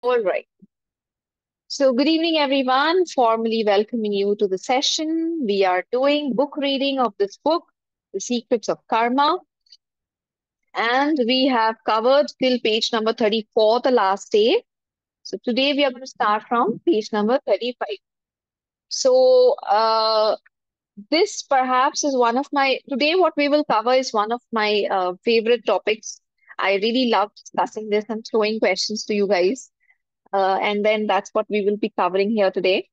All right. So, good evening, everyone. Formally welcoming you to the session. We are doing book reading of this book, The Secrets of Karma, and we have covered till page number 34, the last day. So, today we are going to start from page number 35. So, this perhaps is one of today what we will cover is one of my favorite topics. I really love discussing this and throwing questions to you guys. And then that's what we will be covering here today.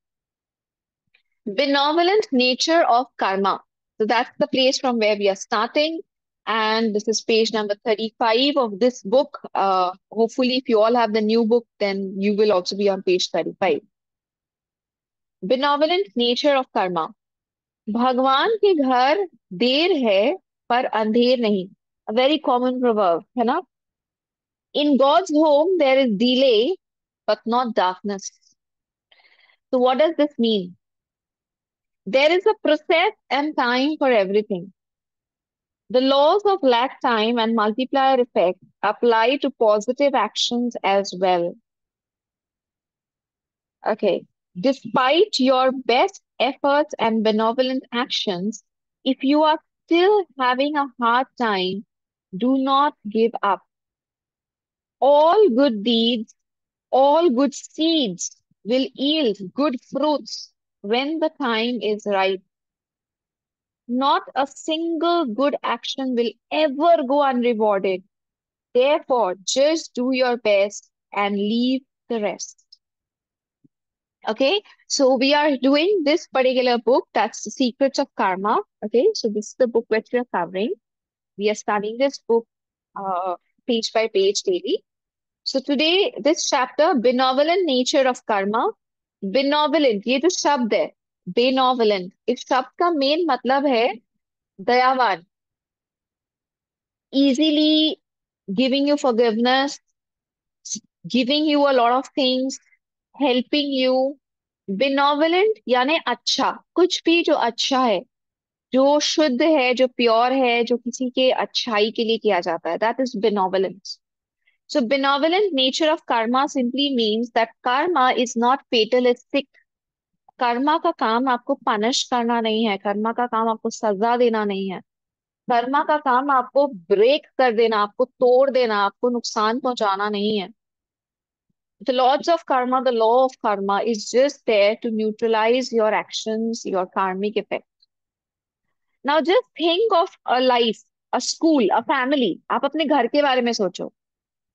Benevolent nature of karma. So that's the place from where we are starting. And this is page number 35 of this book. Hopefully, if you all have the new book, then you will also be on page 35. Benevolent nature of karma. भगवान के घर देर है पर अंधेर नहीं. A very common proverb, है ना? In God's home, there is delay, but not darkness. So what does this mean? There is a process and time for everything. The laws of lag time and multiplier effect apply to positive actions as well. Okay. Despite your best efforts and benevolent actions, if you are still having a hard time, do not give up. All good deeds, all good seeds will yield good fruits when the time is right. Not a single good action will ever go unrewarded. Therefore, just do your best and leave the rest. Okay, so we are doing this particular book, that's The Secrets of Karma. Okay, so this is the book which we are covering. We are studying this book uh, page by page daily. So today, this chapter, Benevolent Nature of Karma. Benevolent, ये जो शब्द है, benevolent, इस शब्द का main मतलब है दयावान, easily giving you forgiveness, giving you a lot of things, helping you. Benevolent यानी अच्छा, कुछ भी जो अच्छा है, जो शुद्ध है, जो प्योर है, जो किसी के अच्छाई के लिए किया जाता है, that is benevolence. So benevolent nature of karma simply means that karma is not fatalistic. Karma का काम आपको पनिश करना नहीं है, कर्मा का काम आपको सजा देना नहीं है, कर्मा का काम आपको ब्रेक कर देना, आपको तोड़ देना, आपको नुकसान पहुंचाना नहीं है. The laws of karma, the law of karma is just there to neutralize your actions, your karmic effect. Now just think of a life, a school, a family. आप अपने घर के बारे में सोचो.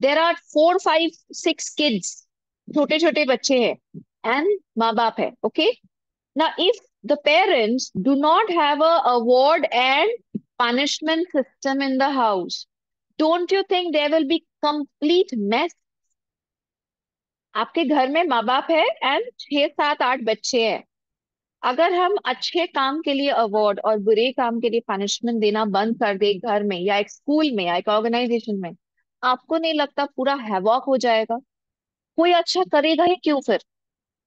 There are 4, 5, 6 kids. छोटे छोटे बच्चे हैं and माँ बाप है. Okay. Now if the parents do not have a award and punishment system in the house, don't you think there will be complete mess? आपके घर में माँ बाप है एंड 6, 7, 8 बच्चे हैं. अगर हम अच्छे काम के लिए अवार्ड और बुरे काम के लिए पनिशमेंट देना बंद कर दे घर में या एक स्कूल में या एक ऑर्गेनाइजेशन में, आपको नहीं लगता पूरा हैवॉक हो जाएगा? कोई अच्छा करेगा ही क्यों फिर?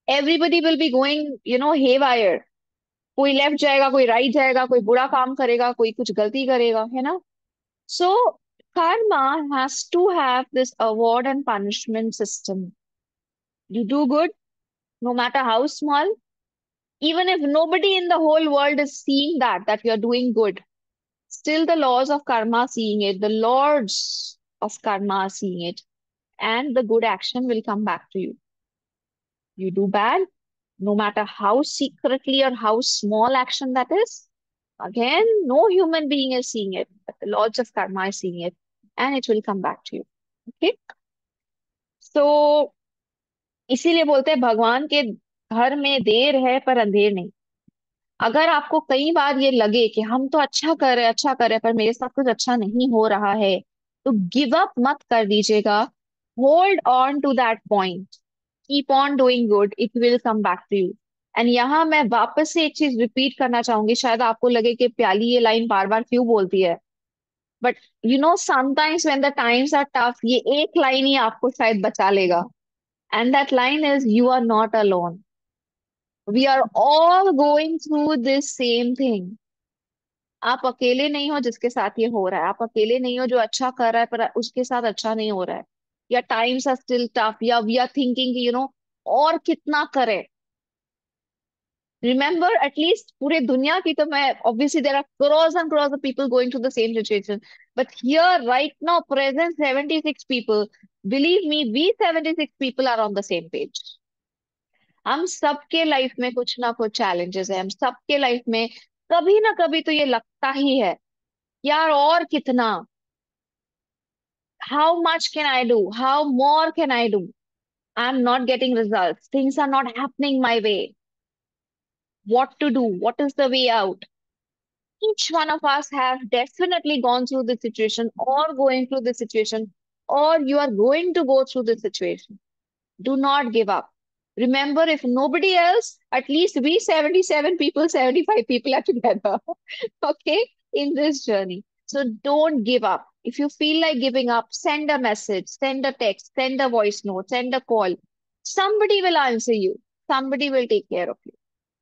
Everybody will be going haywire. कोई लेफ्ट जाएगा, कोई राइट जाएगा, कोई बुरा काम करेगा, कोई कुछ गलती करेगा, है ना? सो karma has to have this award and punishment system. You do good, no matter how small, even if nobody in the whole world is seeing that you're doing good, still the laws of karma are seeing it, the lords of karma are seeing it, and the good action will come back to you. You do bad, no matter how secretly or how small action that is, again, no human being is seeing it, but the lords of karma are seeing it, and it will come back to you. Okay, so इसीलिए बोलते हैं भगवान के घर में देर है पर अंधेर नहीं. अगर आपको कई बार ये लगे कि हम तो अच्छा कर रहे पर मेरे साथ कुछ अच्छा नहीं हो रहा है, तो गिव अप मत कर दीजिएगा. Hold on to that point. Keep on doing good, it will come back to you. And यहाँ मैं वापस से एक चीज रिपीट करना चाहूंगी. शायद आपको लगे कि प्याली ये लाइन बार बार क्यों बोलती है, but sometimes when the times are tough, ये एक लाइन ही आपको शायद बचा लेगा. And that line is, you are not alone. We are all going through this same thing. आप अकेले नहीं हो जिसके साथ ये हो रहा है. आप अकेले नहीं हो जो अच्छा कर रहा है पर उसके साथ अच्छा नहीं हो रहा है. या टाइम्स आर स्टिल टफ, या वी आर थिंकिंग कि और कितना करें। रिमेंबर, एटलीस्ट पूरे दुनिया की तो मैं, obviously there are crores and crores of people going through the same situation, but here right now present 76 people, believe me, we 76 people are on the same page. हम सबके लाइफ में कुछ ना कुछ चैलेंजेस है, हम सबके लाइफ में कभी ना कभी तो ये लगता ही है, यार और कितना, how much can I do, how more can I do, I am not getting result, things are not happening my way, what to do, what is the way out. Each one of us have definitely gone through this situation or going through this situation, or you are going to go through this situation. Do not give up. Remember, if nobody else, at least we 77 people, 75 people are together, okay, in this journey. So don't give up. If you feel like giving up, send a message, send a text, send a voice note, send a call. Somebody will answer you. Somebody will take care of you.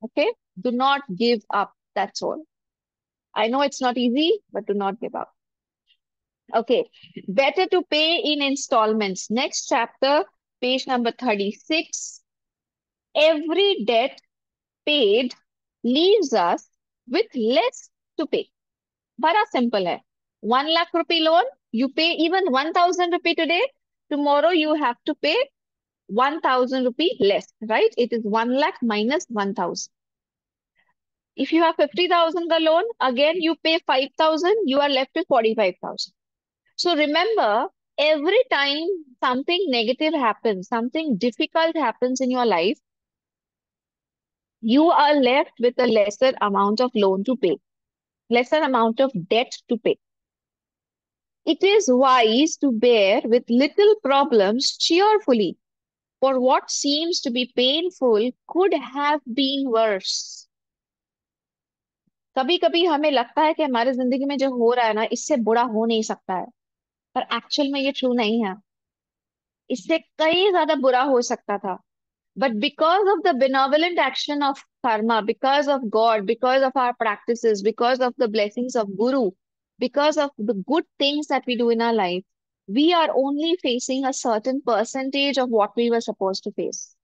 Okay? Do not give up. That's all. I know it's not easy, but do not give up. Okay. Better to pay in installments. Next chapter, page number 36. Every debt paid leaves us with less to pay. Bada simple hai. 1 lakh rupee loan, you pay even 1000 rupee today. Tomorrow you have to pay 1000 rupee less, right? It is 1 lakh minus 1000. If you have 50,000 ka loan, again you pay 5,000, you are left with 45,000. So remember, every time something negative happens, something difficult happens in your life, you are left with a lesser amount of loan to pay, lesser amount of debt to pay. It is wise to bear with little problems cheerfully, for what seems to be painful could have been worse. कभी कभी हमें लगता है कि हमारी जिंदगी में जो हो रहा है ना, इससे बुरा हो नहीं सकता है, पर एक्चुअल में ये ट्रू नहीं है। इससे कहीं ज्यादा बुरा हो सकता था। But because of the benevolent action of karma, because of God, because of our practices, because of the blessings of Guru, because of the good things that we do in our life, we are only facing a certain percentage of what we were supposed to face.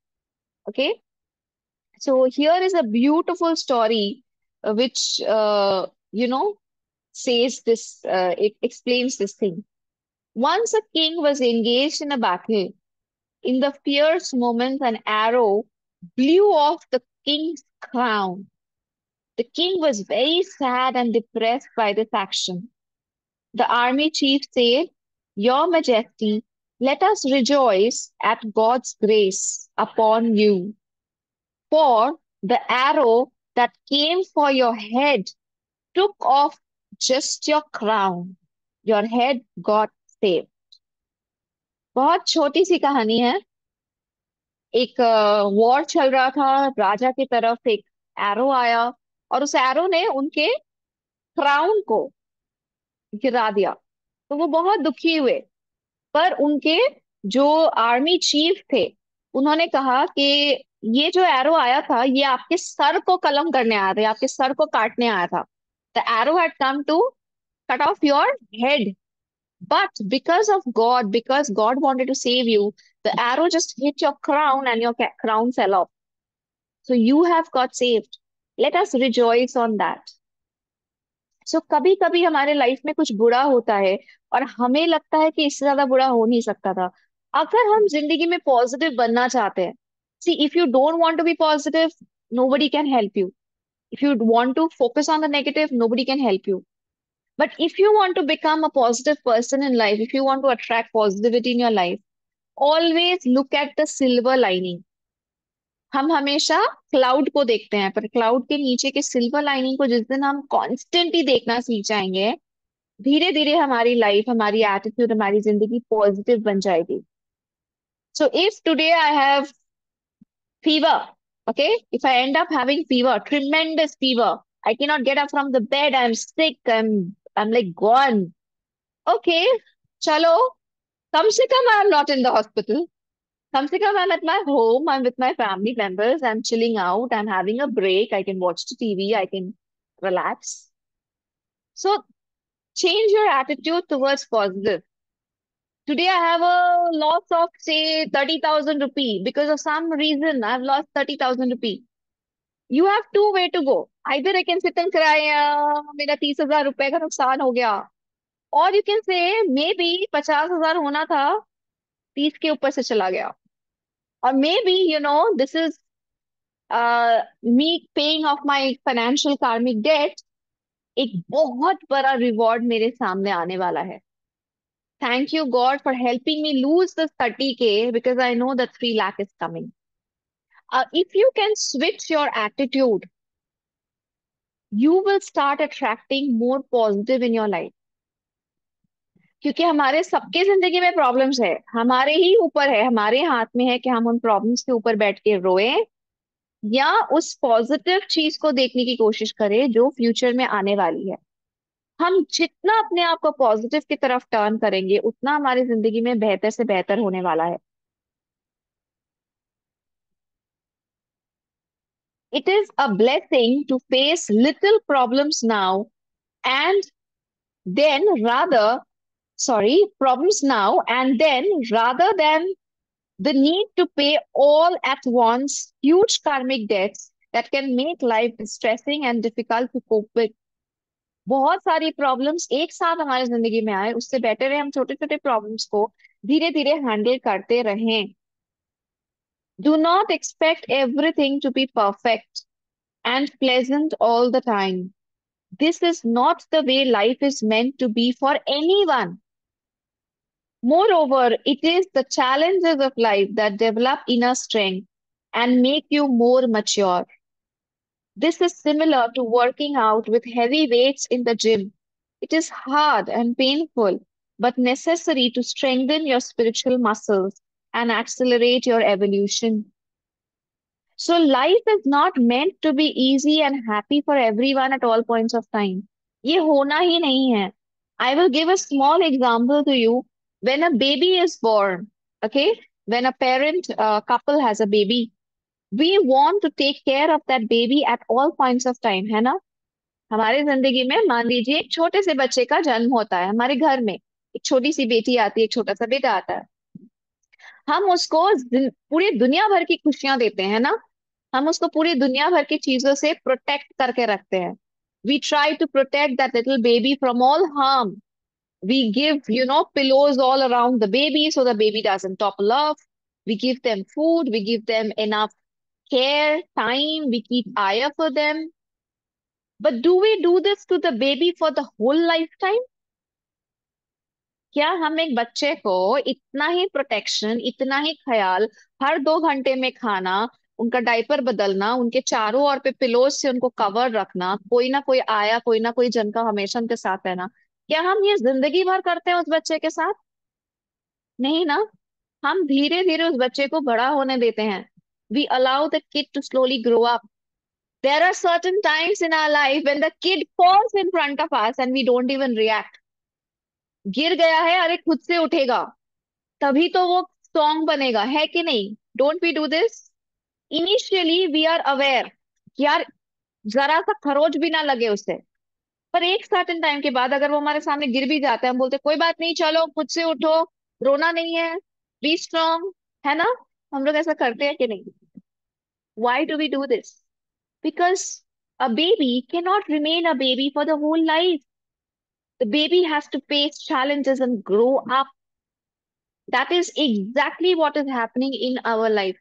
Okay? So here is a beautiful story which, says this, it explains this thing. Once a king was engaged in a battle. In the fierce moment, an arrow blew off the king's crown. The king was very sad and depressed by this action. The army chief said, Your Majesty, let us rejoice at God's grace upon you. For the arrow that came for your head took off just your crown. Your head got saved. बहुत छोटी सी कहानी है। एक war चल रहा था, राजा की तरफ एक एरो आया, और उस एरो ने उनके क्राउन को गिरा दिया। तो वो बहुत दुखी हुए, पर उनके जो आर्मी चीफ थे, उन्होंने कहा कि ये जो एरो आया था, ये आपके सर को कलम करने आया था, ये आपके सर को काटने आया था। The arrow had come to cut off your head, but because of God, because God wanted to save you, the arrow just hit your crown and your crown fell off. So you have got saved. Let us rejoice on that. So कभी कभी हमारे life में कुछ बुरा होता है और हमें लगता है कि इससे ज्यादा बुरा हो नहीं सकता था। अगर हम जिंदगी में पॉजिटिव बनना चाहते हैं, see, if you don't want to be positive, nobody can help you. If you want to focus on the negative, nobody can help you. But if you want to become a positive person in life, if you want to attract positivity in your life, always look at the silver lining. हम हमेशा cloud को देखते हैं, पर cloud के नीचे के silver lining को जिस दिन हम कॉन्स्टेंटली देखना सीख जाएंगे, धीरे धीरे हमारी लाइफ, हमारी एटीट्यूड, हमारी जिंदगी पॉजिटिव बन जाएगी। So if today I have fever, okay, if I end up having fever, tremendous fever, I cannot get up from the bed, I'm sick, I'm like gone, okay, chalo, kam se kam I'm not in the hospital. Come se come, I'm at my home, I'm with my family members, I'm chilling out, I'm having a break, I can watch the TV, I can relax. So change your attitude towards positive. Today I have a loss of say 30,000 rupee because of some reason I've lost 30,000 rupee. You have two way to go. Either I can sit and cry, मेरा 30,000 रुपए का नुकसान हो गया, और you can say may be 50,000 होना था, 30 के ऊपर से चला गया, और may be this is me paying of my financial कार्मिक डेट, एक बहुत बड़ा रिवॉर्ड मेरे सामने आने वाला है. Thank you, God, for helping me lose this 30K because I know that 3 lakh is coming. If you can switch your attitude, you will start attracting more positive in your life. क्योंकि हमारे सबके जिंदगी में problems है, हमारे ही ऊपर है, हमारे हाथ में है कि हम उन प्रॉब्लम्स के ऊपर बैठ के रोए या उस पॉजिटिव चीज को देखने की कोशिश करें जो फ्यूचर में आने वाली है. हम जितना अपने आप को पॉजिटिव की तरफ टर्न करेंगे उतना हमारी जिंदगी में बेहतर से बेहतर होने वाला है. It is a blessing to face little problems now and then rather, sorry, problems now and then rather than the need to pay all at once huge karmic debts that can make life distressing and difficult to cope with. बहुत सारी problems एक साथ हमारी जिंदगी में आए, उससे better है हम छोटे छोटे प्रॉब्लम्स को धीरे धीरे हैंडल करते रहें. Do not expect everything to be perfect and pleasant all the time. This is not the way life is meant to be for anyone. Moreover, it is the challenges of life that develop inner strength and make you more mature. This is similar to working out with heavy weights in the gym. It is hard and painful, but necessary to strengthen your spiritual muscles and accelerate your evolution. So, life is not meant to be easy and happy for everyone at all points of time. ये होना ही नहीं है. I will give a small example to you. When a baby is born, okay, when a parent couple has a baby, we want to take care of that baby at all points of time, है ना? हमारे जिंदगी में मान लीजिए एक छोटे से बच्चे का जन्म होता है हमारे घर में, एक छोटी सी बेटी आती है, एक छोटा सा बेटा आता है. हम उसको पूरी दुनिया भर की खुशियां देते हैं ना, हम उसको पूरी दुनिया भर की चीजों से प्रोटेक्ट करके रखते हैं. We try to protect that little baby from all harm. We give, pillows all around the baby so the baby doesn't topple off. We give them food, we give them enough care, time, we keep eye for them. But do we do this to the baby for the whole lifetime? क्या हम एक बच्चे को इतना ही protection, इतना ही ख्याल, हर 2 घंटे में खाना, उनका डायपर बदलना, उनके चारों ओर पे पिलोज से उनको कवर रखना, कोई ना कोई आया, कोई ना कोई जन का हमेशा उनके साथ रहना, क्या हम ये जिंदगी भर करते हैं उस बच्चे के साथ? नहीं ना. हम धीरे धीरे उस बच्चे को बड़ा होने देते हैं. We allow the kid to slowly grow up. There are certain times in our life when the kid falls in front of us and we don't even react. गिर गया है, अरे खुद से उठेगा, तभी तो वो सॉन्ग बनेगा, है कि नहीं? Don't we do this? Initially we are aware, यार जरा सा खरोच भी ना लगे उसे. पर एक सर्टेन टाइम के बाद अगर वो हमारे सामने गिर भी जाता है, हम बोलते कोई बात नहीं, चलो खुद से उठो, रोना नहीं है, बी स्ट्रांग, है ना? हम लोग ऐसा करते हैं कि नहीं? Why do we do this? Because a baby cannot remain a baby for the whole life. The baby has to face challenges and grow up. That is exactly what is happening in our life.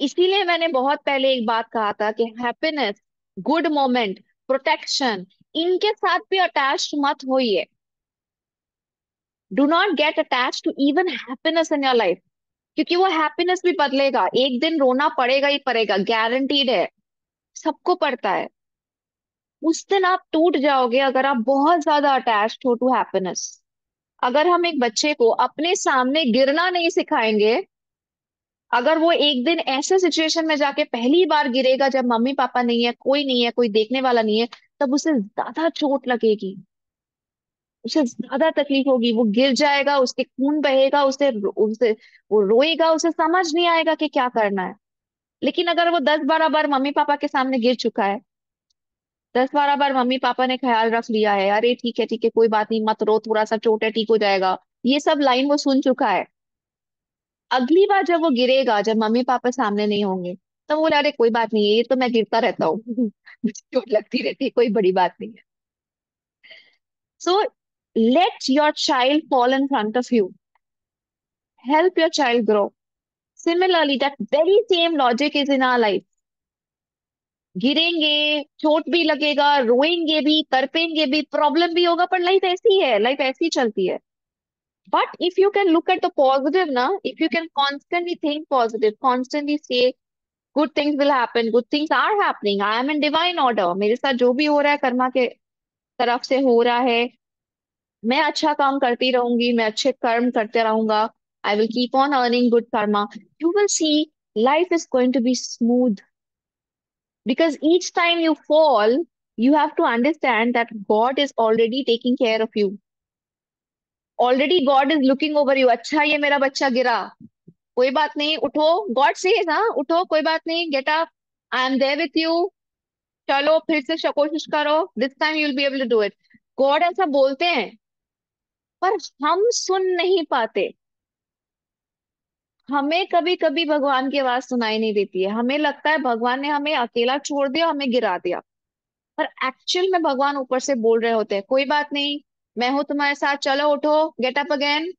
इसीलिए मैंने बहुत पहले एक बात कहा था कि happiness, good moment, protection, इनके साथ भी अटैच मत होइए. Do not get attach to even happiness in your life, क्योंकि वो हैप्पीनेस भी बदलेगा, एक दिन रोना पड़ेगा ही पड़ेगा, गारंटीड है, सबको पड़ता है. उस दिन आप टूट जाओगे अगर आप बहुत ज्यादा अटैच्ड हो टू हैप्पीनेस. अगर हम एक बच्चे को अपने सामने गिरना नहीं सिखाएंगे, अगर वो एक दिन ऐसे सिचुएशन में जाके पहली बार गिरेगा जब मम्मी पापा नहीं है, कोई नहीं है, कोई देखने वाला नहीं है, तब उसे ज्यादा चोट लगेगी, उसे ज्यादा तकलीफ होगी, वो गिर जाएगा, उसके खून बहेगा, उसे वो रोएगा, उसे समझ नहीं आएगा कि क्या करना है. लेकिन अगर वो 10-12 बार मम्मी पापा के सामने गिर चुका है, 10-12 बार मम्मी पापा ने ख्याल रख लिया है, अरे ठीक है ठीक है, कोई बात नहीं, मत रो, थोड़ा सा चोट है, ठीक हो जाएगा, ये सब लाइन वो सुन चुका है। अगली बार जब वो गिरेगा, जब मम्मी पापा सामने नहीं होंगे, तो वो बोले अरे कोई बात नहीं है, ये तो मैं गिरता रहता हूँ मुझे चोट लगती रहती है, कोई बड़ी बात नहीं है। So let your child fall in front of you, help your child grow. Similarly that very same logic is in our life. गिरेंगे, चोट भी लगेगा, रोएंगे भी, तड़पेंगे भी, प्रॉब्लम भी होगा, पर लाइफ ऐसी है, लाइफ ऐसी चलती है। But if you can look at the positive now, if you can constantly think positive, constantly say good things will happen, good things are happening, I am in divine order, मेरे साथ जो भी हो रहा है कर्मा के तरफ से हो रहा है, मैं अच्छा काम करती रहूंगी, मैं अच्छे कर्म करते रहूंगा, I will keep on earning good karma, you will see life is going to be smooth. Because each time you fall, you have to understand that God is already taking care of you. Already God is looking over you. अच्छा ये मेरा बच्चा गिरा, कोई बात नहीं, उठो। God says हाँ, उठो, कोई बात नहीं, get up, I am there with you, चलो फिर से कोशिश करो, this time you will be able to do it. God ऐसा बोलते हैं, पर हम सुन नहीं पाते। हमें कभी कभी भगवान की आवाज सुनाई नहीं देती है, हमें लगता है भगवान ने हमें अकेला छोड़ दिया, हमें गिरा दिया। पर एक्चुअल में भगवान ऊपर से बोल रहे होते हैं, कोई बात नहीं, मैं हूं तुम्हारे साथ, चलो उठो, get up again,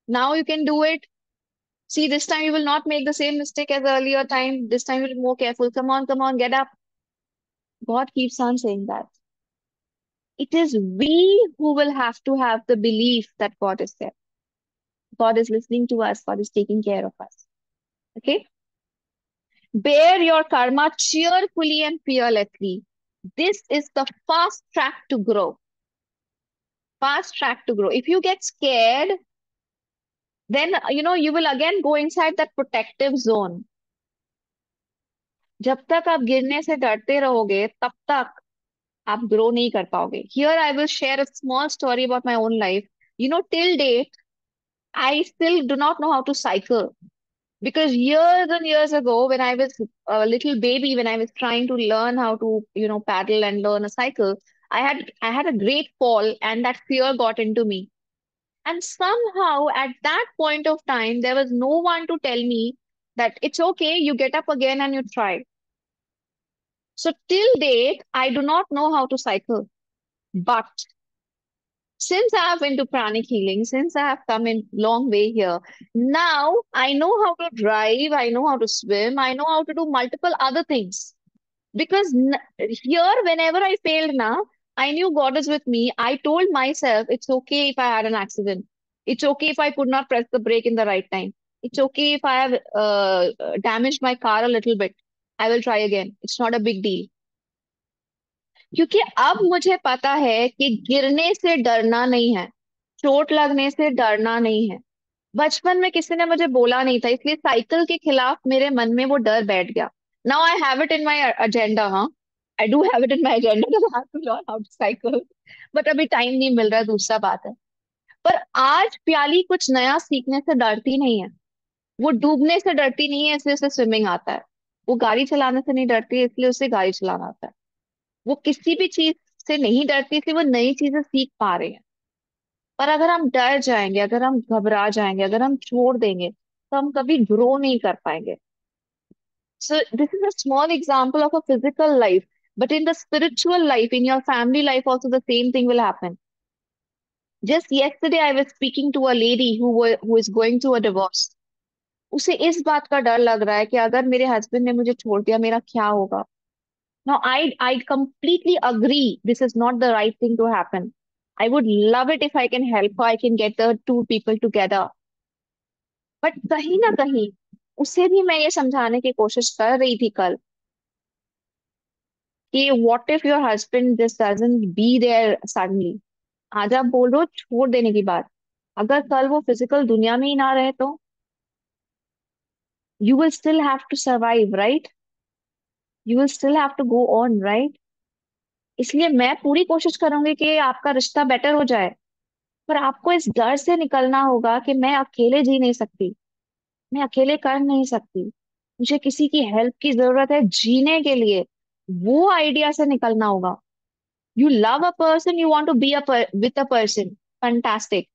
now you can do it. See, this time you will not make the same mistake as earlier time. This time you'll be more careful. Come on, get up. God keeps on saying that. It is we who will have to have the belief that God is there. God is listening to us. God is taking care of us. Okay? Bear your karma cheerfully and fearlessly. This is the fast track to grow. Fast track to grow. If you get scared, then you will again go inside that protective zone. जब तक आप गिरने से डरते रहोगे, तब तक आप ग्रो नहीं कर पाओगे। Here I will share a small story about my own life. Till date I still do not know how to cycle, because years and years ago when I was a little baby, when I was trying to learn how to paddle and learn a cycle, I had a great fall, and that fear got into me. And somehow at that point of time there was no one to tell me that it's okay, you get up again and you try. So till date I do not know how to cycle. But since I have been to pranic healing, since I have come in long way here, now I know how to drive, I know how to swim, I know how to do multiple other things. Because here, whenever I failed now, I knew God is with me. I told myself it's okay if I had an accident. It's okay if I could not press the brake in the right time. It's okay if I have damaged my car a little bit. I will try again. It's not a big deal. क्योंकि अब मुझे पता है कि गिरने से डरना नहीं है, चोट लगने से डरना नहीं है। बचपन में किसी ने मुझे बोला नहीं था, इसलिए साइकिल के खिलाफ मेरे मन में वो डर बैठ गया। Now I have it in my agenda. हाँ, I do have it in my agenda to have to learn how to cycle, but अभी टाइम नहीं मिल रहा है, दूसरा बात है। पर आज प्याली कुछ नया सीखने से डरती नहीं है, वो डूबने से डरती नहीं है, इसलिए उसे स्विमिंग आता है। वो गाड़ी चलाने से नहीं डरती है, इसलिए उसे गाड़ी चलाना आता है। वो किसी भी चीज से नहीं डरती, इसलिए वो नई चीजें सीख पा रहे हैं। पर अगर हम डर जाएंगे, अगर हम घबरा जाएंगे, अगर हम छोड़ देंगे, तो हम कभी ग्रो नहीं कर पाएंगे। So this is a small example of a physical life, but in the spiritual life, in your family life also the same thing will happen. Just yesterday I was speaking to a lady who is going through a divorce. उसे इस बात का डर लग रहा है कि अगर मेरे हस्बैंड ने मुझे छोड़ दिया, मेरा क्या होगा। Now, I completely agree. This is not the right thing to happen. I would love it if I can help her. I can get the two people together. But कहीं ना कहीं उसे भी मैं ये समझाने की कोशिश कर रही थी कल, कि what if your husband just doesn't be there suddenly. आज आप बोल रहे हो छोड़ देने की बात, अगर कल वो फिजिकल दुनिया में ही ना रहे तो you will still have to survive, right? You will still have to go on, right? इसलिए मैं पूरी कोशिश करूंगी कि आपका रिश्ता बेटर हो जाए। पर आपको इस डर से निकलना होगा कि मैं अकेले जी नहीं सकती, मैं अकेले कर नहीं सकती, मुझे किसी की हेल्प की जरूरत है जीने के लिए। वो आइडिया से निकलना होगा। You love a person, you want to be with a person, fantastic.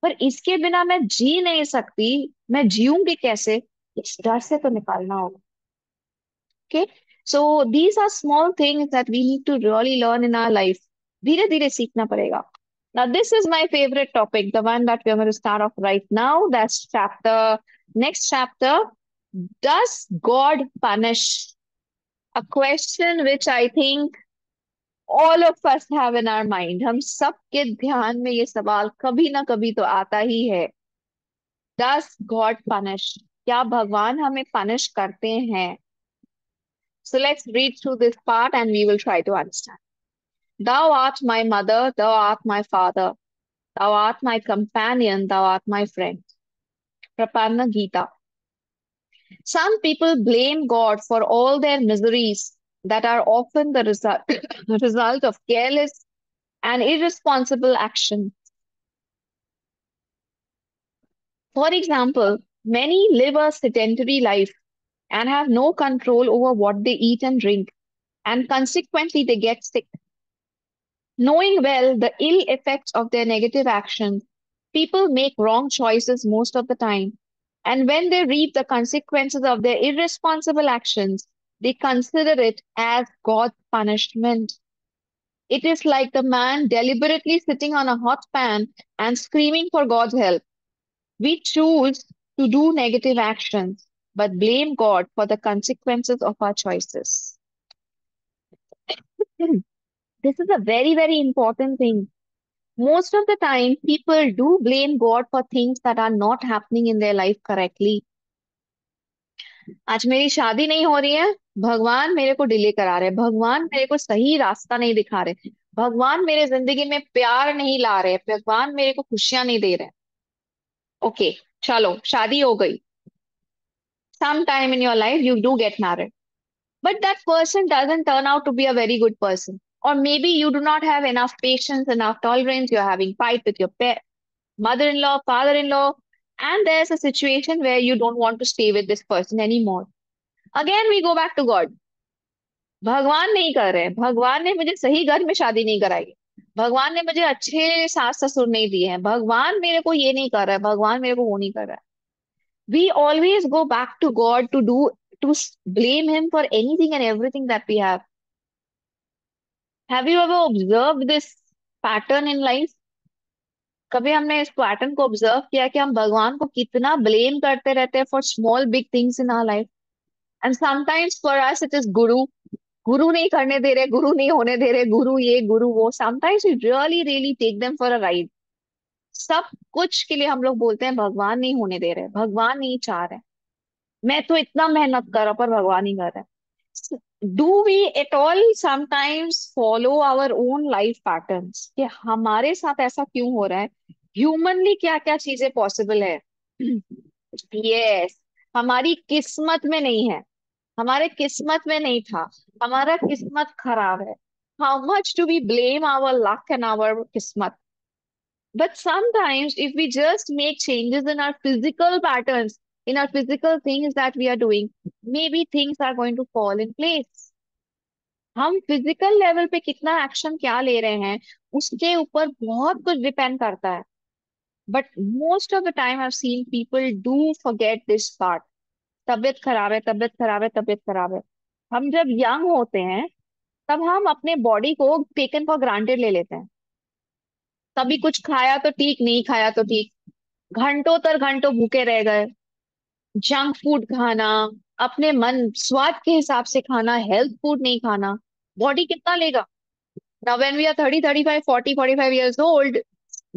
पर इसके बिना मैं जी नहीं सकती, मैं जीऊंगी कैसे, इस डर से तो निकालना होगा। Okay, so these are small things that we need to really learn in our life. धीरे धीरे सीखना पड़ेगा। Now, this is my favorite topic, the one that we are going to start off right now. That's chapter, next chapter. Does God punish? A question which I think all of us have in our mind. हम सबके ध्यान में ये सवाल कभी ना कभी तो आता ही है। Does God punish? क्या भगवान हमें पनिश करते हैं? So let's read through this part and we will try to understand. Thou art my mother, thou art my father, thou art my companion, thou art my friend. Prapanna Gita. Some people blame God for all their miseries that are often the result, result of careless and irresponsible action. For example, many live a sedentary life and have no control over what they eat and drink, and consequently they get sick. Knowing well the ill effects of their negative actions, people make wrong choices most of the time. And when they reap the consequences of their irresponsible actions, they consider it as God's punishment. It is like the man deliberately sitting on a hot pan and screaming for God's help. We choose to do negative actions, but blame God for the consequences of our choices. This is a very, very important thing. Most of the time, people do blame God for things that are not happening in their life correctly. आज मेरी शादी नहीं हो रही है, भगवान मेरे को डिले करा रहे, भगवान मेरे को सही रास्ता नहीं दिखा रहे, भगवान मेरे जिंदगी में प्यार नहीं ला रहे, भगवान मेरे को खुशियां नहीं दे रहे। ओके, चलो शादी हो गई। Some time in your life you do get married, but that person doesn't turn out to be a very good person, or maybe you do not have enough patience, enough tolerance, you're having fight with your mother-in-law, father-in-law, and there's a situation where you don't want to stay with this person anymore. Again we go back to God. भगवान नहीं कर रहे हैं, भगवान ने मुझे सही घर में शादी नहीं कराई, भगवान ने मुझे अच्छे सास ससुर नहीं दिए हैं, भगवान मेरे को ये नहीं कर रहा है, भगवान मेरे को वो नहीं कर रहा है। We always go back to God blame him for anything and everything that we have. Have you ever observed this pattern in life? कभी हमने इस पैटर्न को ऑब्जर्व किया कि हम भगवान को कितना ब्लेम करते रहते हैं for small big things in our life? And sometimes for us it is guru. Guru नहीं करने दे रहे, गुरु नहीं होने दे रहे, गुरु ये गुरु वो। Sometimes we really really take them for a ride. सब कुछ के लिए हम लोग बोलते हैं भगवान नहीं होने दे रहे, भगवान नहीं चाह रहे, मैं तो इतना मेहनत कर रहा हूं, पर भगवान ही कर रहा है। Do we at all sometimes follow our own life patterns कि हमारे साथ ऐसा क्यों हो रहा है? ह्यूमनली क्या क्या चीजें पॉसिबल है? यस, हमारी किस्मत में नहीं है, हमारे किस्मत में नहीं था, हमारा किस्मत खराब है। How much do we blame our luck and our kismat? But sometimes, if we just make changes in our physical patterns, in our physical things that we are doing, maybe things are going to fall in place. हम physical level पे कितना action क्या ले रहे हैं, उसके ऊपर बहुत कुछ डिपेंड करता है। But most of the time I have seen people do forget this part. तबीयत खराब है, तबीयत खराब है, तबीयत खराब है। हम जब यंग होते हैं तब हम अपने बॉडी को टेकन फॉर ग्रांटेड ले लेते हैं। कभी कुछ खाया तो ठीक, नहीं खाया तो ठीक, घंटों तर घंटों भूखे रह गए। जंक फूड खाना, अपने मन स्वाद के हिसाब से खाना, हेल्थ फूड नहीं खाना, बॉडी कितना लेगा? Now when we are 30, 35, 40, 45 years old,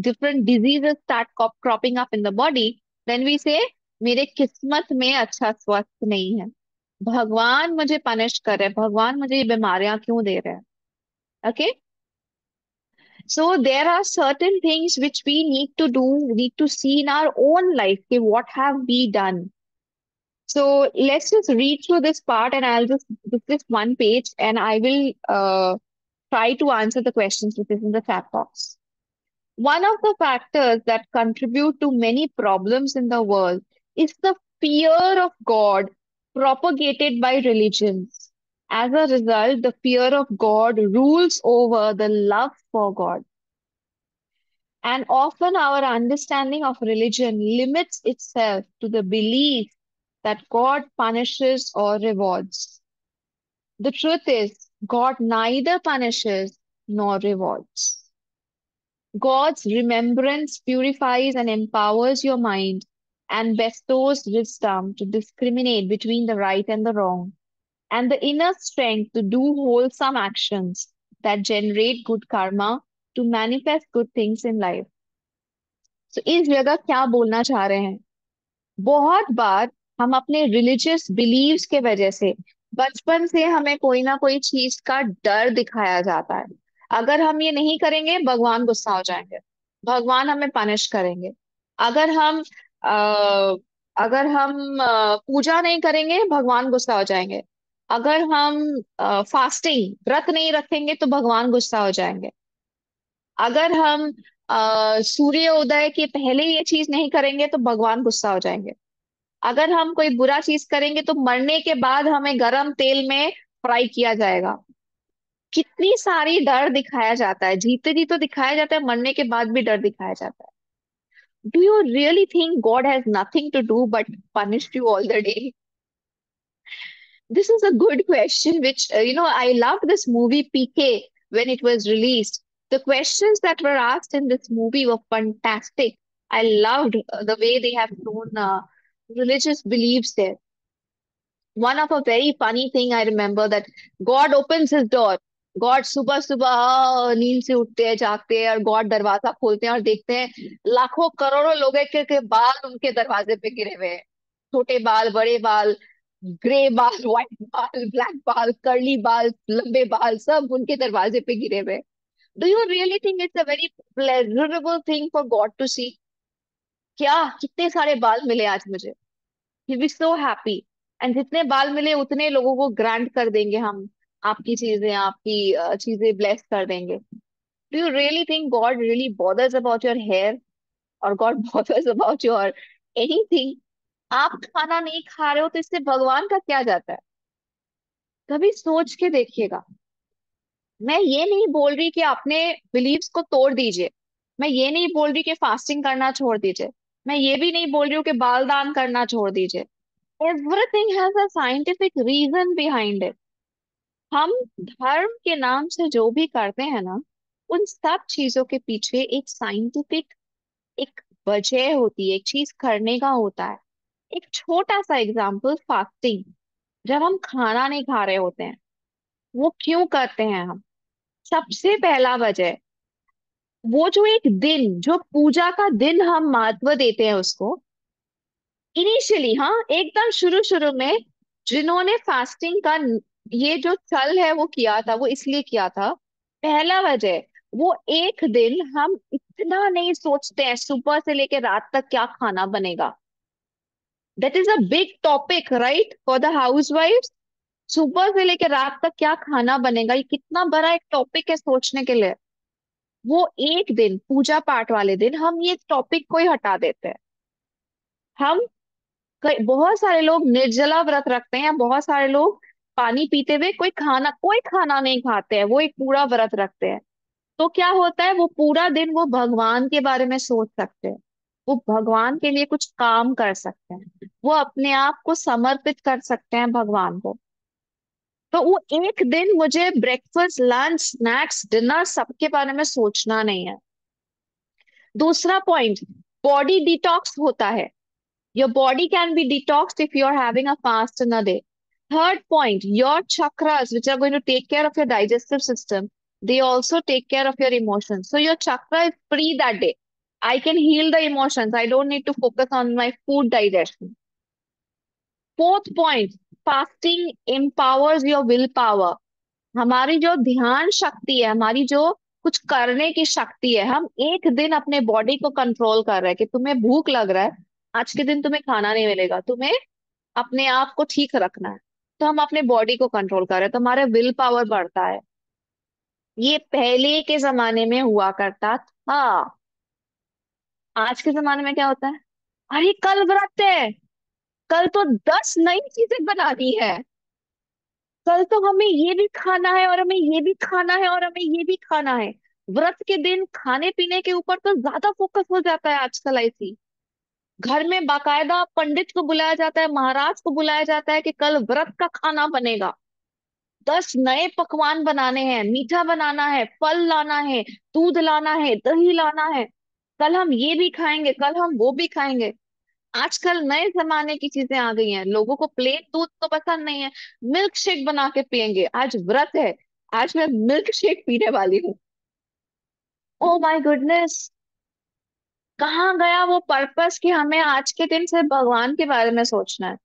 different diseases start cropping up in the body. Then we say मेरे किस्मत में अच्छा स्वास्थ्य नहीं है, भगवान मुझे पनिश कर रहे हैं, भगवान मुझे ये बीमारियां क्यों दे रहे हैं? Okay, so there are certain things which we need to do, need to see in our own life. Okay, what have we done? So let's just read through this part, and I'll just give this one page, and I will try to answer the questions which is in the chat box. One of the factors that contribute to many problems in the world is the fear of God propagated by religions. As a result, the fear of God rules over the love for God. And often our understanding of religion limits itself to the belief that God punishes or rewards. The truth is, God neither punishes nor rewards. God's remembrance purifies and empowers your mind and bestows wisdom to discriminate between the right and the wrong, and the inner strength to do wholesome actions that generate good karma to manifest good things in life. So इस जगह क्या बोलना चाह रहे हैं? बहुत बार हम अपने रिलीजियस बिलीव्स के वजह से बचपन से हमें कोई ना कोई चीज का डर दिखाया जाता है। अगर हम ये नहीं करेंगे भगवान गुस्सा हो जाएंगे, भगवान हमें पनिश करेंगे। अगर हम अ, अगर हम पूजा नहीं करेंगे भगवान गुस्सा हो जाएंगे। अगर हम फास्टिंग व्रत नहीं रखेंगे तो भगवान गुस्सा हो जाएंगे। अगर हम सूर्य उदय के पहले ये चीज नहीं करेंगे तो भगवान गुस्सा हो जाएंगे। अगर हम कोई बुरा चीज करेंगे तो मरने के बाद हमें गरम तेल में फ्राई किया जाएगा। कितनी सारी डर दिखाया जाता है, जीते जी तो दिखाया जाता है, मरने के बाद भी डर दिखाया जाता है। Do you really think God has nothing to do but punish you all the day? This is a good question, which, I loved this movie PK when it was released. The questions that were asked in this movie were fantastic. I loved the way they have shown religious beliefs there. One of a very funny thing I remember that God opens his door. God सुबह सुबह नींद से उठते हैं, जागते हैं, और God दरवाजा खोलते हैं और देखते हैं लाखों करोड़ों लोग के बाल उनके दरवाजे पे गिरे हुए हैं। छोटे बाल, बड़े बाल, ग्रे बाल, व्हाइट बाल, ब्लैक बाल, कर्ली बाल, लंबे बाल, सब उनके दरवाजे पे गिरे हुए। Do you really think it's a very pleasurable thing for God to see? क्या कितने सारे बाल मिले आज मुझे, he be so happy. And जितने बाल मिले उतने लोगों को ग्रांट कर देंगे हम, आपकी चीजें, आपकी चीजें ब्लेस कर देंगे। Do you really think God really bothers about your hair, और God bothers about your anything? आप खाना नहीं खा रहे हो तो इससे भगवान का क्या जाता है? कभी सोच के देखिएगा। मैं ये नहीं बोल रही कि अपने बिलीव्स को तोड़ दीजिए, मैं ये नहीं बोल रही कि फास्टिंग करना छोड़ दीजिए, मैं ये भी नहीं बोल रही हूँ कि बाल दान करना छोड़ दीजिए। Everything has a scientific reason behind it. हम धर्म के नाम से जो भी करते हैं ना, उन सब चीजों के पीछे एक साइंटिफिक एक वजह होती है, एक चीज करने का होता है। एक छोटा सा एग्जाम्पल, फास्टिंग। जब हम खाना नहीं खा रहे होते हैं, वो क्यों करते हैं हम? सबसे पहला वजह, वो जो एक दिन, जो पूजा का दिन हम महत्व देते हैं उसको, इनिशियली, हाँ, एकदम शुरू शुरू में जिन्होंने फास्टिंग का ये जो चल है वो किया था, वो इसलिए किया था। पहला वजह, वो एक दिन हम इतना नहीं सोचते हैं सुबह से लेकर रात तक क्या खाना बनेगा। That is a big topic right for the house wife. सुबह से लेकर रात तक क्या खाना बनेगा, ये कितना बड़ा एक टॉपिक है सोचने के लिए। वो एक दिन पूजा पाठ वाले दिन हम ये टॉपिक को ही हटा देते हैं। हम बहुत सारे लोग निर्जला व्रत रखते हैं, बहुत सारे लोग पानी पीते हुए कोई खाना नहीं खाते हैं, वो एक पूरा व्रत रखते हैं। तो क्या होता है, वो पूरा दिन वो भगवान के बारे में सोच सकते हैं, वो भगवान के लिए कुछ काम कर सकते हैं, वो अपने आप को समर्पित कर सकते हैं भगवान को। तो वो एक दिन मुझे ब्रेकफास्ट, लंच, स्नैक्स, डिनर सबके बारे में सोचना नहीं है। दूसरा पॉइंट, बॉडी डिटॉक्स होता है। Your body can be detoxed if you're having a fast in a day. Third point, your chakras, which are going to take care of your digestive system, they also take care of your emotions. So your chakra is free that day. I can heal the emotions. I don't need to focus on my food digestion. Fourth point, fasting empowers your willpower. हमारी जो ध्यान शक्ति है, हमारी जो कुछ करने की शक्ति है, हम एक दिन अपने बॉडी को कंट्रोल कर रहे हैं कि तुम्हें भूख लग रहा है, आज के दिन तुम्हें खाना नहीं मिलेगा, तुम्हें अपने आप को ठीक रखना है। तो हम अपने बॉडी को कंट्रोल कर रहे हैं, तो हमारा विल पावर बढ़ता है। ये पहले के जमाने में हुआ करता था। आज के जमाने में क्या होता है? अरे कल व्रत है, कल तो 10 नई चीजें बनानी है, कल तो हमें ये भी खाना है और हमें ये भी खाना है और हमें ये भी खाना है। व्रत के दिन खाने पीने के ऊपर तो ज्यादा फोकस हो जाता है आजकल ऐसी। घर में बाकायदा पंडित को बुलाया जाता है, महाराज को बुलाया जाता है कि कल व्रत का खाना बनेगा, 10 नए पकवान बनाने हैं, मीठा बनाना है, फल लाना है, दूध लाना है, दही लाना है, कल हम ये भी खाएंगे, कल हम वो भी खाएंगे। आजकल नए जमाने की चीजें आ गई हैं, लोगों को प्लेन दूध तो पसंद नहीं है, मिल्क शेक बना के पियेंगे, आज व्रत है, आज मैं मिल्क शेक पीने वाली हूँ। ओ माय गुडनेस, कहाँ गया वो पर्पस कि हमें आज के दिन से भगवान के बारे में सोचना है।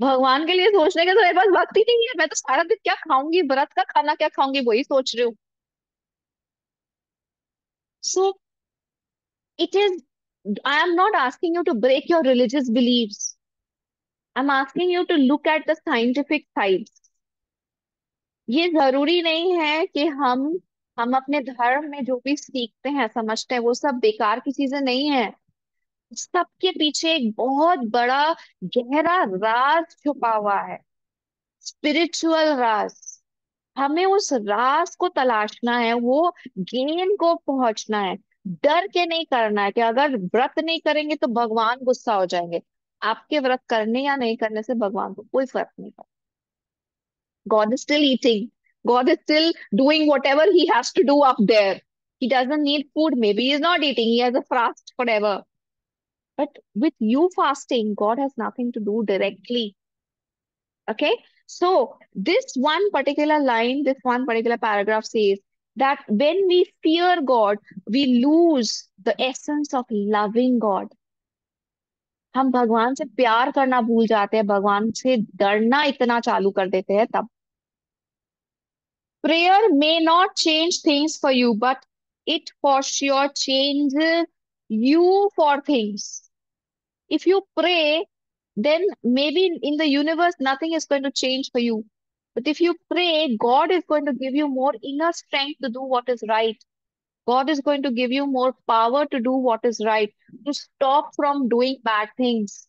भगवान के लिए सोचने के तो मेरे पास वक्त ही नहीं है, मैं तो सारा दिन क्या खाऊंगी, व्रत का खाना क्या खाऊंगी वही सोच रही हूँ। सो it is, I am not asking you to break your religious beliefs. I'm asking you to look at the scientific sides. ये जरूरी नहीं है कि हम अपने धर्म में जो भी सीखते हैं समझते हैं वो सब बेकार की चीजें नहीं है। सबके पीछे एक बहुत बड़ा गहरा राज छुपा हुआ है, स्पिरिचुअल राज। हमें उस राज को तलाशना है, वो गेन को पहुंचना है। डर के नहीं करना है कि अगर व्रत नहीं करेंगे तो भगवान गुस्सा हो जाएंगे। आपके व्रत करने या नहीं करने से भगवान को कोई फर्क नहीं पड़ता। God is still eating, God is still doing whatever he has to do up there. He doesn't need food, maybe he is not eating, he has a fast forever. But with you fasting, God has nothing to do directly. Okay, so this one particular line, this one particular paragraph says that when we fear God, we lose the essence of loving God. हम भगवान से प्यार करना भूल जाते हैं, भगवान से डरना इतना चालू कर देते हैं तब। Prayer may not change things for you, but it for sure changes you for things. If you pray, then maybe in the universe nothing is going to change for you. But if you pray, God is going to give you more inner strength to do what is right. God is going to give you more power to do what is right, to stop from doing bad things.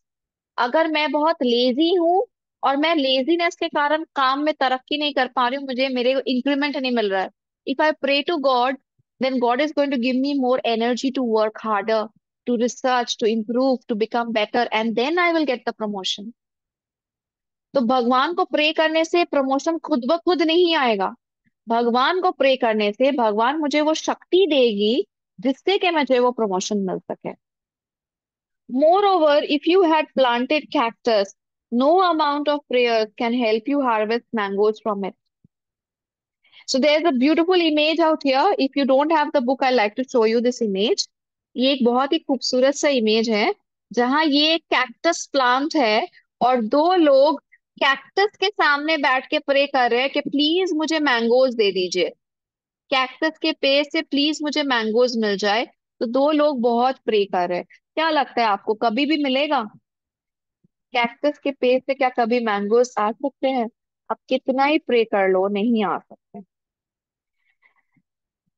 अगर मैं बहुत lazy हूँ और मैं laziness के कारण काम में तरक्की नहीं कर पा रही हूँ, मुझे मेरे इंक्रीमेंट नहीं मिल रहा है, if I pray to God, then God is going to give me more energy to work harder, to research, to improve, to become better, and then I will get the promotion. तो भगवान को pray करने से promotion खुद ब खुद नहीं आएगा। भगवान को प्रे करने से भगवान मुझे वो शक्ति देगी जिससे कि मुझे वो प्रमोशन मिल सके। Moreover, if you had planted cactus, no amount of prayers can help you harvest mangoes from it. So there's a beautiful image out here. If you don't have the book, I like to show you this image. ये एक बहुत ही खूबसूरत सा image है जहां ये cactus plant है और दो लोग कैक्टस के सामने बैठ के प्रे कर रहे हैं कि प्लीज मुझे मैंगोज दे दीजिए, कैक्टस के पेड़ से प्लीज मुझे मैंगोज मिल जाए। तो दो लोग बहुत प्रे कर रहे हैं। क्या लगता है आपको कभी भी मिलेगा? कैक्टस के पेड़ से क्या कभी मैंगोज आ सकते हैं? आप कितना ही प्रे कर लो नहीं आ सकते।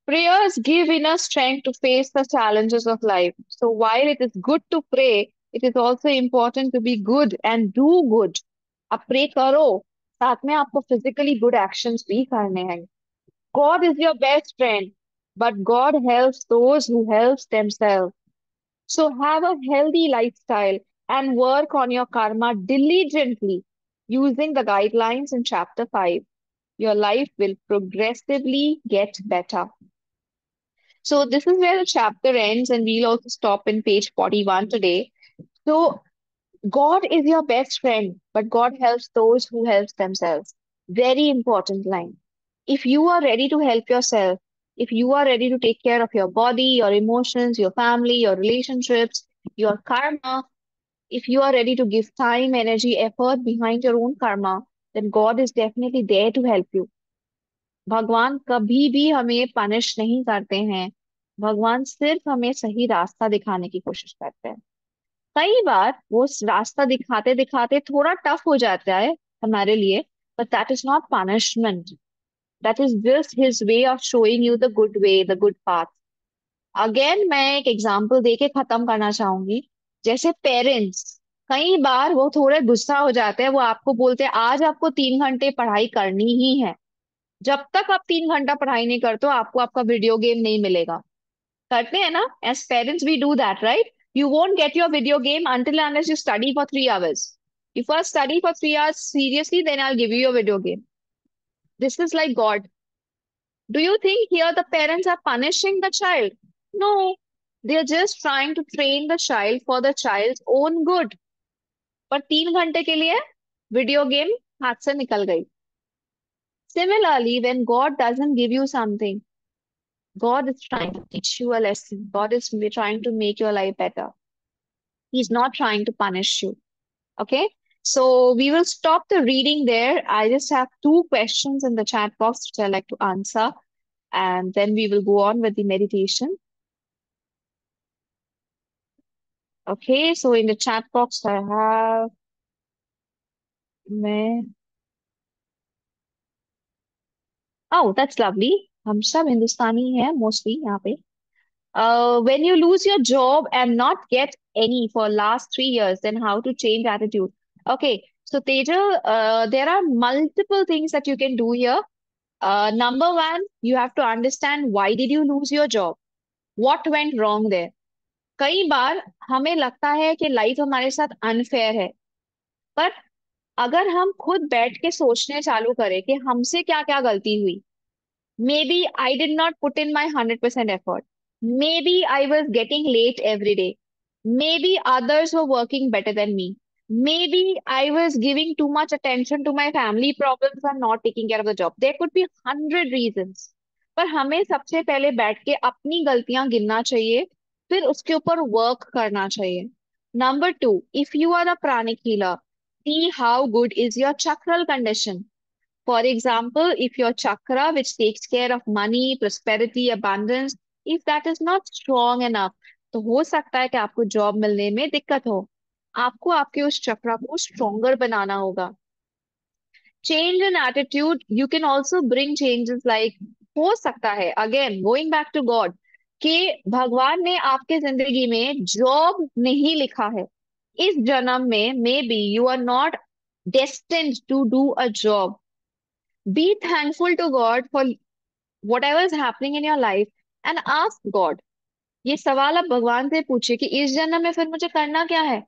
Prayers give inner strength to face the challenges of life. So while it is good to pray, it is also important to be good and do good. आप प्रे करो, साथ में आपको फिजिकली गुड एक्शंस भी करने हैं। God is your best friend, but God helps those who helps themselves. So have a healthy lifestyle and work on your karma diligently using the guidelines in chapter 5. Your life will progressively get better. So this is where the chapter ends, and we'll also stop in page 41 today. So God is your best friend, but God helps those who help themselves. Very important line. If you are ready to help yourself, if you are ready to take care of your body, your emotions, your family, your relationships, your karma, if you are ready to give time, energy, effort behind your own karma, then God is definitely there to help you. भगवान कभी भी हमें punish नहीं करते हैं, भगवान सिर्फ हमें सही रास्ता दिखाने की कोशिश करते हैं। कई बार वो रास्ता दिखाते दिखाते थोड़ा टफ हो जाता है हमारे लिए, but that is not punishment, that is just his way of showing you the good way, the good path. Again मैं एक एग्जांपल देके खत्म करना चाहूंगी। जैसे पेरेंट्स, कई बार वो थोड़े गुस्सा हो जाते हैं, वो आपको बोलते हैं आज आपको 3 घंटे पढ़ाई करनी ही है। जब तक आप 3 घंटा पढ़ाई नहीं करते हो आपको आपका वीडियो गेम नहीं मिलेगा। करते हैं ना, as parents we do that, right? You won't get your video game until and unless you study for 3 hours. You first study for 3 hours seriously, then I'll give you your video game. This is like God. Do you think here the parents are punishing the child? No, they are just trying to train the child for the child's own good. पर 3 घंटे के लिए video game हाथ से निकल गई। Similarly, when God doesn't give you something, God is trying to teach you a lesson. God is trying to make your life better. He's not trying to punish you. Okay. So we will stop the reading there. I just have two questions in the chat box which I like to answer, and then we will go on with the meditation. Okay. So in the chat box, I have मैं oh, that's lovely. हम सब हिंदुस्तानी हैं mostly यहाँ पे. When you lose your job and not get any for last 3 years, then how to change attitude? Okay, so Tejal, there are multiple things that you can do here. Number one, you have to understand why did you lose your job? What went wrong there? कई बार हमें लगता है कि life हमारे साथ unfair है, पर अगर हम खुद बैठ के सोचने चालू करें कि हमसे क्या क्या गलती हुई, maybe I did not put in my 100% effort. Maybe I was getting late every day. Maybe others were working better than me. Maybe I was giving too much attention to my family problems and not taking care of the job. There could be 100 reasons. पर हमें सबसे पहले बैठ के अपनी गलतियां गिनना चाहिए, फिर उसके ऊपर वर्क करना चाहिए. Number two, if you are a pranic healer, see how good is your chakral condition. For example, if your chakra, which takes care of money, prosperity, abundance, if that is not strong enough, तो हो सकता है कि आपको job मिलने में दिक्कत हो. आपको आपके उस चक्रा को स्ट्रोंगर बनाना होगा. Change in attitude, you can also bring changes like, हो सकता है, again going back to God, कि भगवान ने आपके जिंदगी में जॉब नहीं लिखा है. इस जन्म में maybe you are not destined to do a job. Be thankful to God for whatever is happening in your life and ask God. ये सवाल आप भगवान से पूछिए कि इस जन्म में फिर मुझे करना क्या है?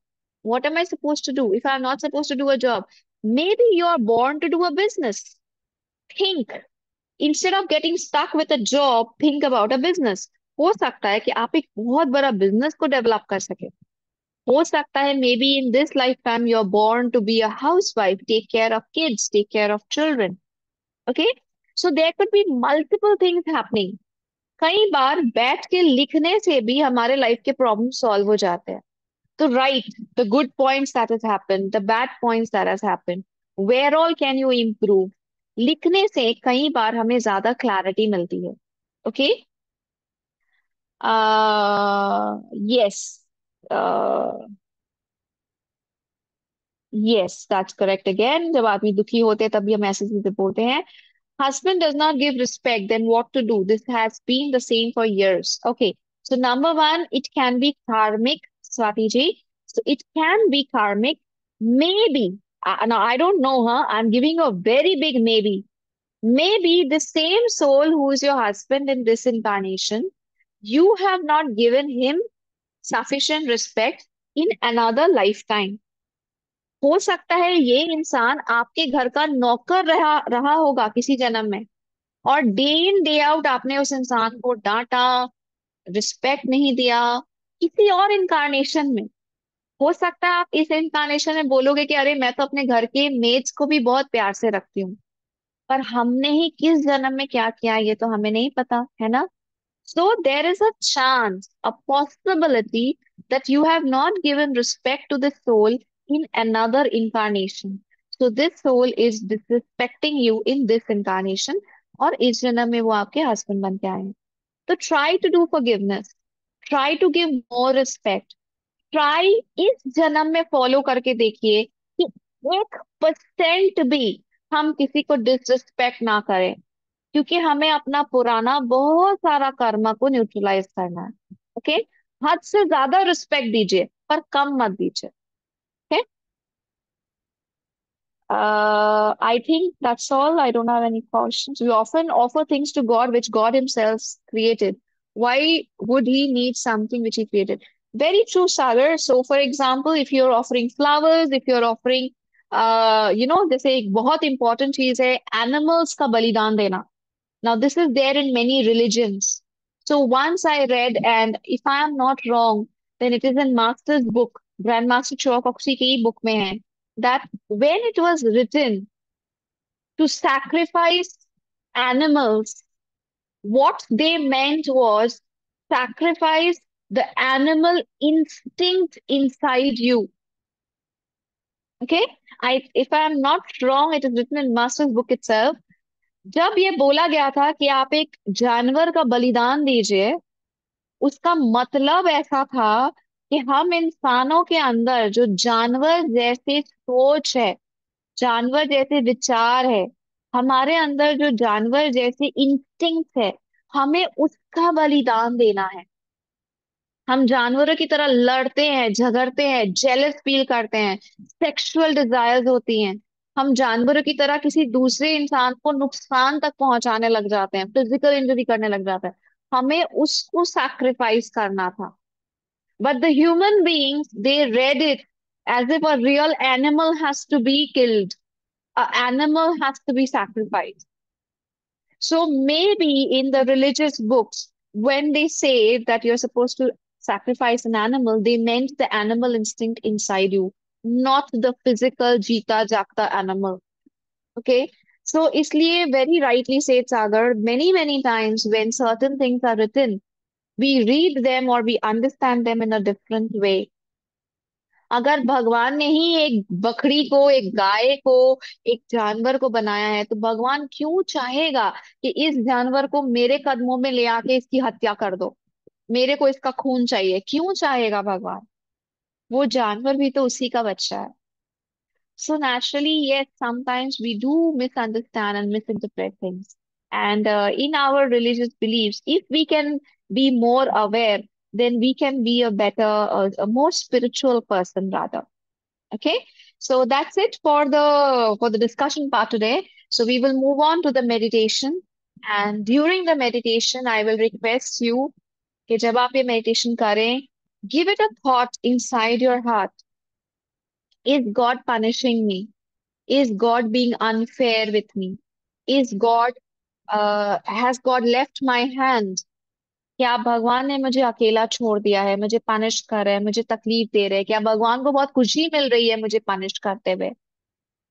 What am I supposed to do if I'm not supposed to do a job? Maybe you are born to do a business. Think. Instead of getting stuck with a job, think about a business. हो सकता है कि आप एक बहुत बड़ा business को develop कर सके. हो सकता है maybe in this lifetime you are born to be a housewife, take care of kids, take care of children. Okay, so there could be multiple things happening. कई बार बैठ के लिखने से भी हमारे लाइफ के प्रॉब्लम सॉल्व हो जाते हैं. तो right the good points that has happened, the bad points that has happened, where all can you improve. लिखने से कई बार हमें ज्यादा क्लैरिटी मिलती है. Okay. Yes. Yes that's correct. Again जब आदमी दुखी होते हैं तभी हम ऐसी चीजें बोलते हैं. Husband does not give respect, then what to do? This has been the same for years. Okay, so number one, it can be karmic, Swati ji. So it can be karmic. Maybe, now I don't know, huh? I'm giving you a very big maybe. Maybe the same soul who is your husband in this incarnation, you have not given him sufficient respect in another lifetime. हो सकता है ये इंसान आपके घर का नौकर रहा रहा होगा किसी जन्म में, और डे इन डे आउट आपने उस इंसान को डांटा, रिस्पेक्ट नहीं दिया किसी और इनकारनेशन में. हो सकता है आप इस इनकारनेशन में बोलोगे कि अरे मैं तो अपने घर के मेड्स को भी बहुत प्यार से रखती हूँ, पर हमने ही किस जन्म में क्या किया ये तो हमें नहीं पता है ना. So there is a chance, a possibility that you have not given respect to the soul in another incarnation. So this soul is disrespecting you in this incarnation, और इस जन्म में वो आपके हस्बैंड बन के आए हैं. तो try to do forgiveness, try to give more respect, try इस जन्म में फॉलो करके देखिए कि 1% भी हम किसी को डिसरिस्पेक्ट ना करें, क्योंकि हमें अपना पुराना बहुत सारा कर्मा को न्यूट्रलाइज करना है. ओके. हद से ज्यादा रिस्पेक्ट दीजिए पर कम मत दीजिए. Okay. I think that's all. I don't have any questions. We often offer things to God which God Himself created. Why would He need something which He created? Very true, Sagar. So, for example, if you're offering flowers, if you're offering, जैसे एक बहुत important चीज है animals का बलिदान देना. Now, this is there in many religions. So once I read, and if I am not wrong, then it is in Master's book, Grandmaster Chowakoksi की book में है, that when it was written to sacrifice animals, what they meant was sacrifice the animal instinct inside you. Okay? If I am not wrong, it is written in Master's book itself. जब ये बोला गया था कि आप एक जानवर का बलिदान दीजिए, उसका मतलब ऐसा था कि हम इंसानों के अंदर जो जानवर जैसी सोच है, जानवर जैसे विचार है, हमारे अंदर जो जानवर जैसे इंस्टिंक्ट है, हमें उसका बलिदान देना है. हम जानवरों की तरह लड़ते हैं, झगड़ते हैं, जेलस फील करते हैं, सेक्सुअल डिजायर्स होती हैं. हम जानवरों की तरह किसी दूसरे इंसान को नुकसान तक पहुंचाने लग जाते हैं, फिजिकल इंजरी करने लग जाते हैं. हमें उसको सैक्रिफाइस करना था. But the human beings, they read it as if a real animal has to be killed. An animal has to be sacrificed. So maybe in the religious books, when they say that you're supposed to sacrifice an animal, they meant the animal instinct inside you, not the physical jita jagta animal. Okay. So इसलिए very rightly said Sagar, many times when certain things are written, we read them or we understand them in a different way. अगर भगवान ने ही एक बकरी को, एक गाय को, एक जानवर को बनाया है, तो भगवान क्यों चाहेगा कि इस जानवर को मेरे कदमों में ले आके इसकी हत्या कर दो, मेरे को इसका खून चाहिए? क्यों चाहेगा भगवान? वो जानवर भी तो उसी का बच्चा है. So naturally, yes, sometimes we do misunderstand and misinterpret things. And in our religious beliefs, if we can be more aware, then we can be a better, a more spiritual person rather. Okay, so that's it for the discussion part today. So we will move on to the meditation. And during the meditation, I will request you कि जब आप ये meditation करें, give it a thought inside your heart. Is God punishing me? Is God being unfair with me? Is God has God left my hand? क्या भगवान ने मुझे अकेला छोड़ दिया है, मुझे पनिश कर रहे हैं, मुझे तकलीफ दे रहे हैं? क्या भगवान को बहुत खुशी मिल रही है मुझे पनिश करते हुए?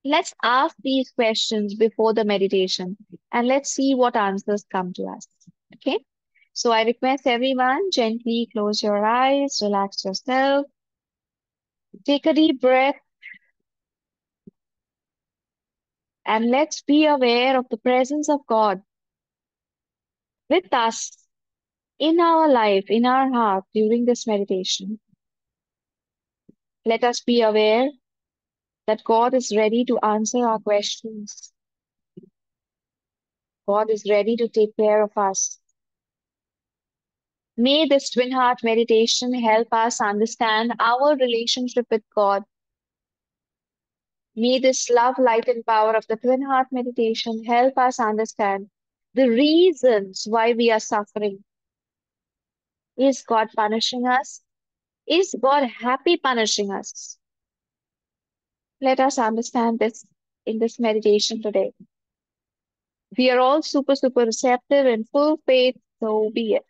Let's ask these questions before the meditation and let's see what answers come to us. Okay. So I request everyone gently close your eyes, relax yourself, take a deep breath, and let's be aware of the presence of God with us in our life, in our heart during this meditation. Let us be aware that God is ready to answer our questions. God is ready to take care of us. May this twin heart meditation help us understand our relationship with God. May this love, light, and power of the twin heart meditation help us understand the reasons why we are suffering. Is God punishing us? Is God happy punishing us? Let us understand this in this meditation today. We are all super receptive and full faith, so be it.